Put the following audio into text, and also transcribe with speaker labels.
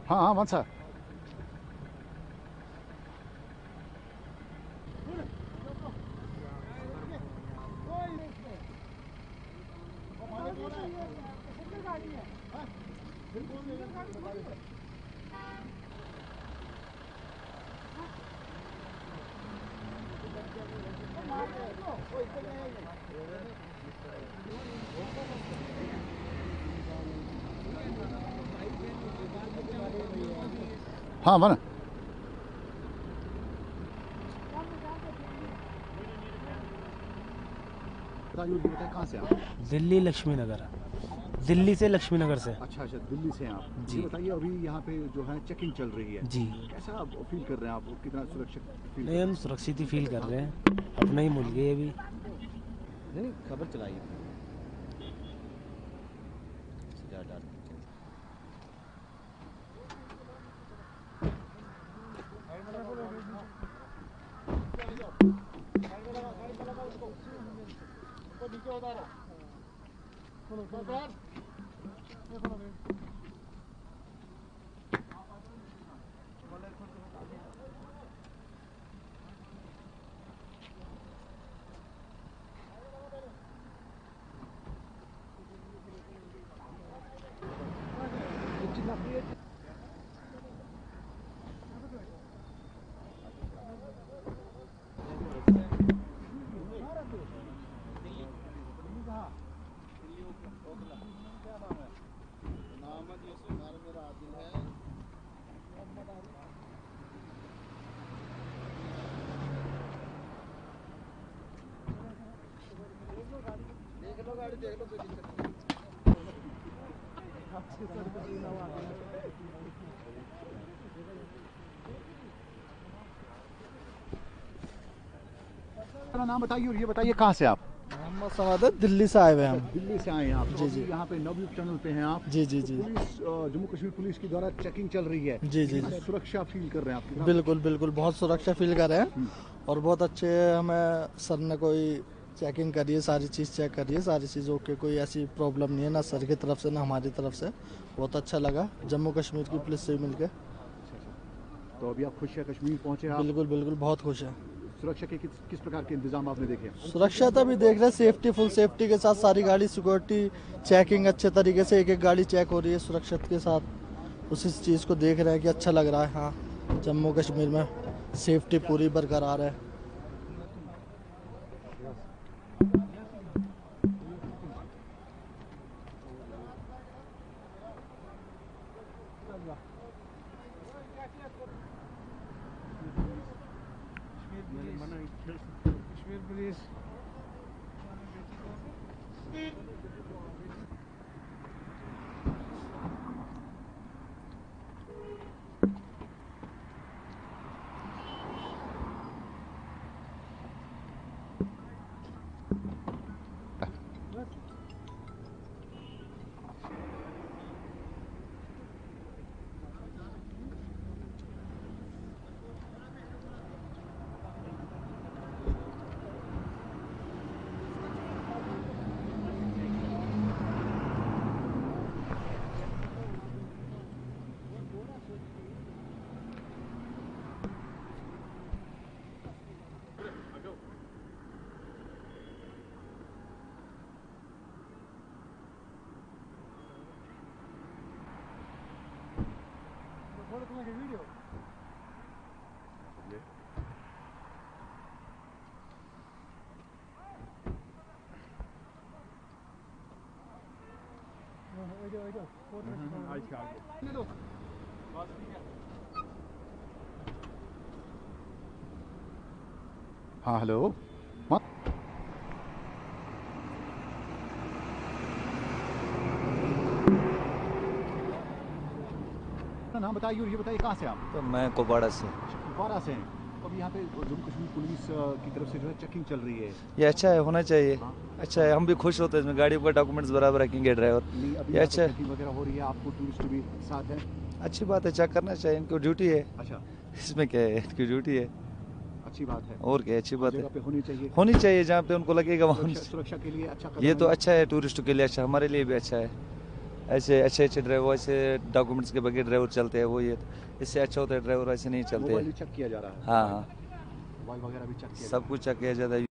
Speaker 1: हाँ हाँ one sir. हाँ वन। बताइए कहाँ से आप?
Speaker 2: दिल्ली लक्ष्मी नगर। दिल्ली से लक्ष्मी नगर से।
Speaker 1: अच्छा अच्छा, दिल्ली से हैं आप
Speaker 2: जी।
Speaker 1: बताइए, अभी यहाँ पे जो है चेकिंग चल रही है
Speaker 2: जी।
Speaker 1: कैसा आप फील कर रहे हैं? आप कितना सुरक्षित फील
Speaker 2: नहीं, हम सुरक्षित ही फील कर रहे हैं, अपना ही मुल्क है अभी।
Speaker 3: नहीं खबर चलाई
Speaker 1: अपना नाम बताइए और ये बताइए कहाँ से आप?
Speaker 4: मोहम्मद सवादत, दिल्ली से आए हुए हैं हम।
Speaker 1: दिल्ली से आए हैं आप?
Speaker 4: जी जी।
Speaker 1: यहाँ पे नवयुग चैनल पे हैं आप?
Speaker 4: जी जी जी।
Speaker 1: पुलिस जम्मू कश्मीर पुलिस के द्वारा चेकिंग चल रही है।
Speaker 4: जी जी।
Speaker 1: सुरक्षा फील कर रहे हैं आप?
Speaker 4: बिल्कुल बिल्कुल, बहुत सुरक्षा फील कर रहे हैं और बहुत अच्छे हमें सर ने कोई चेकिंग करी है, सारी चीज़ चेक करी है, सारी चीज़ ओके, कोई ऐसी प्रॉब्लम नहीं है ना सर की तरफ से ना हमारी तरफ से। बहुत अच्छा लगा जम्मू कश्मीर की पुलिस से मिलकर।
Speaker 1: तो अभी आप खुश हैं कश्मीर पहुँचे आप?
Speaker 4: बिल्कुल बिल्कुल, बहुत खुश है।
Speaker 1: सुरक्षा के किस प्रकार के इंतजाम आपने देखे?
Speaker 4: सुरक्षा तो अभी देख रहे हैं, सेफ्टी फुल सेफ्टी के साथ सारी गाड़ी सिक्योरिटी चेकिंग अच्छे तरीके से, एक एक गाड़ी चेक हो रही है सुरक्षित के साथ। उसी चीज़ को देख रहे हैं कि अच्छा लग रहा है। हाँ, जम्मू कश्मीर में सेफ्टी पूरी बरकरार है।
Speaker 2: कश्मीर पुलिस वीडियो
Speaker 1: हाँ हेलो। नाम बताइए और ये बताइए कहाँ से आप?
Speaker 3: तो मैं कुपवाड़ा से।
Speaker 1: कुपवाड़ा से हैं। अब यहाँ पे जम्मू कश्मीर पुलिस की तरफ से जो है चेकिंग चल रही है।
Speaker 3: ये अच्छा है, होना चाहिए।
Speaker 1: हाँ।
Speaker 3: अच्छा है, हम भी खुश होते हैं इसमें, गाड़ियों का डॉक्यूमेंट्स बराबर रखेंगे ड्राइवर। ये अच्छा है,
Speaker 1: चेकिंग वगैरह हो रही है, आपको टूरिस्ट भी साथ है?
Speaker 3: अच्छी बात है, चेक करना चाहिए, इनकी ड्यूटी है।
Speaker 1: अच्छा,
Speaker 3: इसमें क्या है, इनकी ड्यूटी है,
Speaker 1: अच्छी बात है।
Speaker 3: और क्या अच्छी बात है,
Speaker 1: जगह पे होनी चाहिए।
Speaker 3: होनी चाहिए जहाँ पे उनको लगेगा वहाँ।
Speaker 1: सुरक्षा के लिए अच्छा
Speaker 3: ये तो अच्छा है, टूरिस्टों के लिए अच्छा, हमारे लिए भी अच्छा है। ऐसे अच्छे ड्राइवर, ऐसे डॉक्यूमेंट्स के बगैर ड्राइवर चलते हैं, वो ये इससे अच्छा होता है ड्राइवर ऐसे नहीं चलते
Speaker 1: मोबाइल
Speaker 3: हैं।
Speaker 1: भी चेक किया जा रहा है।
Speaker 3: हाँ हाँ,
Speaker 1: मोबाइल वगैरह भी चेक किया
Speaker 3: सब कुछ चेक किया जाता है,